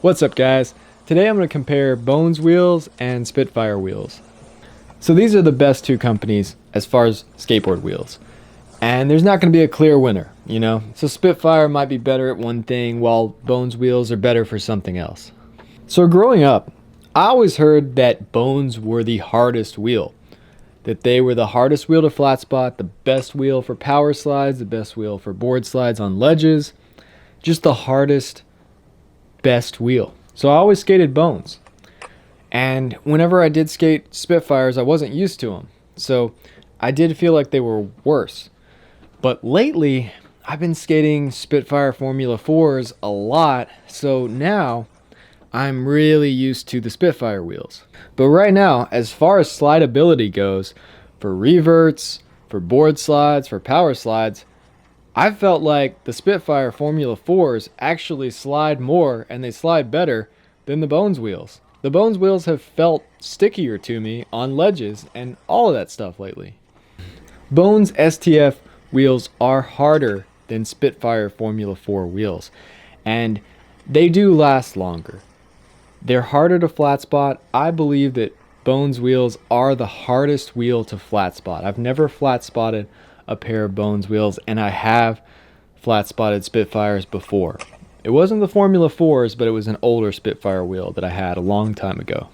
What's up, guys? Today I'm going to compare Bones wheels and Spitfire wheels. So these are the best two companies as far as skateboard wheels. And there's not going to be a clear winner, you know? So Spitfire might be better at one thing while Bones wheels are better for something else. So growing up, I always heard that Bones were the hardest wheel. That they were the hardest wheel to flat spot, the best wheel for power slides, the best wheel for board slides on ledges. Just the hardest, best wheel. So I always skated Bones. And whenever I did skate Spitfires, I wasn't used to them. So I did feel like they were worse. But lately, I've been skating Spitfire Formula 4s a lot. So now I'm really used to the Spitfire wheels. But right now, as far as slideability goes, for reverts, for board slides, for power slides, I felt like the Spitfire Formula 4s actually slide more and they slide better than the Bones wheels. The Bones wheels have felt stickier to me on ledges and all of that stuff lately. Bones STF wheels are harder than Spitfire Formula 4 wheels, and they do last longer. They're harder to flat spot. I believe that Bones wheels are the hardest wheel to flat spot. I've never flat spotted a pair of Bones wheels, and I have flat spotted Spitfires before. It wasn't the Formula 4s, but it was an older Spitfire wheel that I had a long time ago.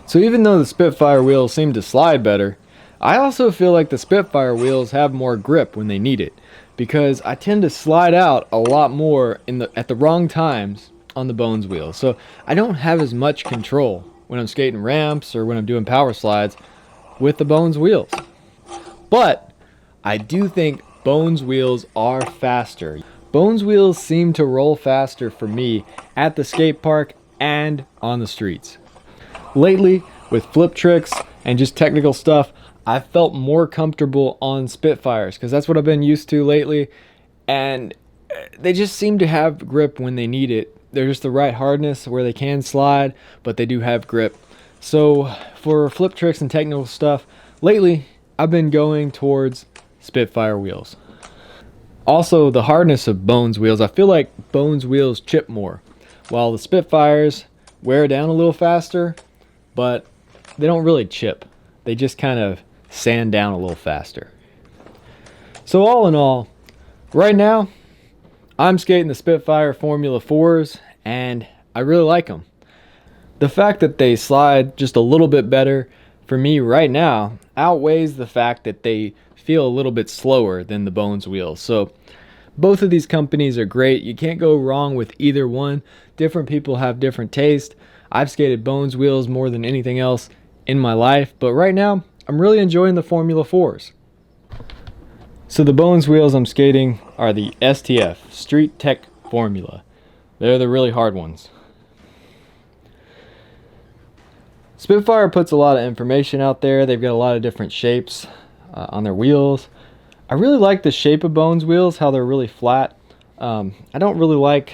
So even though the Spitfire wheels seem to slide better, I also feel like the Spitfire wheels have more grip when they need it, because I tend to slide out a lot more at the wrong times on the Bones wheels. So I don't have as much control when I'm skating ramps or when I'm doing power slides with the Bones wheels. But I do think Bones wheels are faster. Bones wheels seem to roll faster for me at the skate park and on the streets. Lately, with flip tricks and just technical stuff, I've felt more comfortable on Spitfires because that's what I've been used to lately, and they just seem to have grip when they need it. They're just the right hardness where they can slide, but they do have grip. So for flip tricks and technical stuff, lately I've been going towards Spitfire wheels. Also, the hardness of Bones wheels, I feel like Bones wheels chip more, while the Spitfires wear down a little faster, but they don't really chip. They just kind of sand down a little faster. So all in all, right now, I'm skating the Spitfire Formula 4s, and I really like them. The fact that they slide just a little bit better for me right now outweighs the fact that they feel a little bit slower than the Bones wheels. So both of these companies are great. You can't go wrong with either one. Different people have different taste. I've skated Bones wheels more than anything else in my life, but right now I'm really enjoying the Formula 4s. So the Bones wheels I'm skating are the STF, Street Tech Formula. They're the really hard ones. Spitfire puts a lot of information out there. They've got a lot of different shapes on their wheels. I really like the shape of Bones wheels, how they're really flat. I don't really like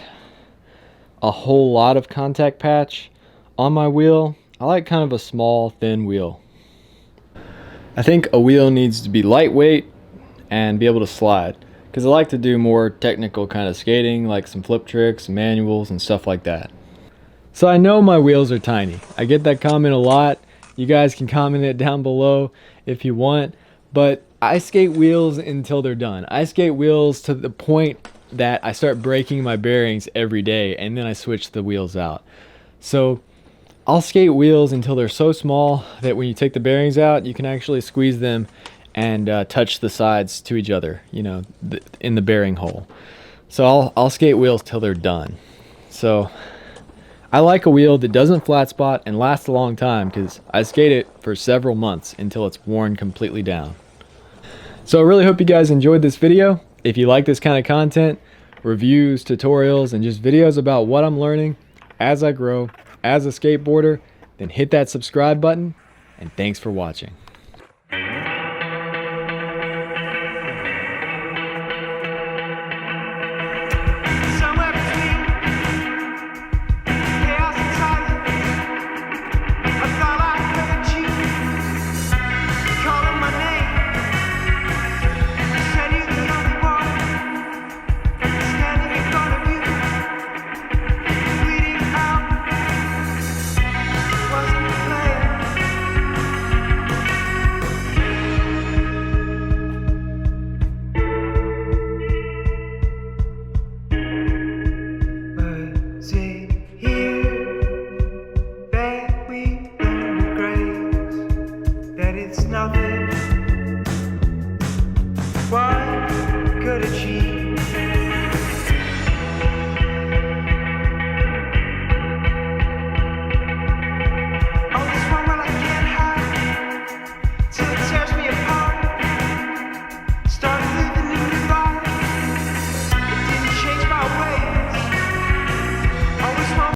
a whole lot of contact patch on my wheel. I like kind of a small, thin wheel. I think a wheel needs to be lightweight and be able to slide, because I like to do more technical kind of skating, like some flip tricks, manuals, and stuff like that. So I know my wheels are tiny. I get that comment a lot. You guys can comment it down below if you want, but I skate wheels until they're done. I skate wheels to the point that I start breaking my bearings every day, and then I switch the wheels out. So I'll skate wheels until they're so small that when you take the bearings out, you can actually squeeze them and touch the sides to each other, you know, in the bearing hole. So I'll skate wheels till they're done. So I like a wheel that doesn't flat spot and lasts a long time, because I skate it for several months until it's worn completely down. So I really hope you guys enjoyed this video. If you like this kind of content, reviews, tutorials, and just videos about what I'm learning as I grow as a skateboarder, then hit that subscribe button, and thanks for watching. could achieve.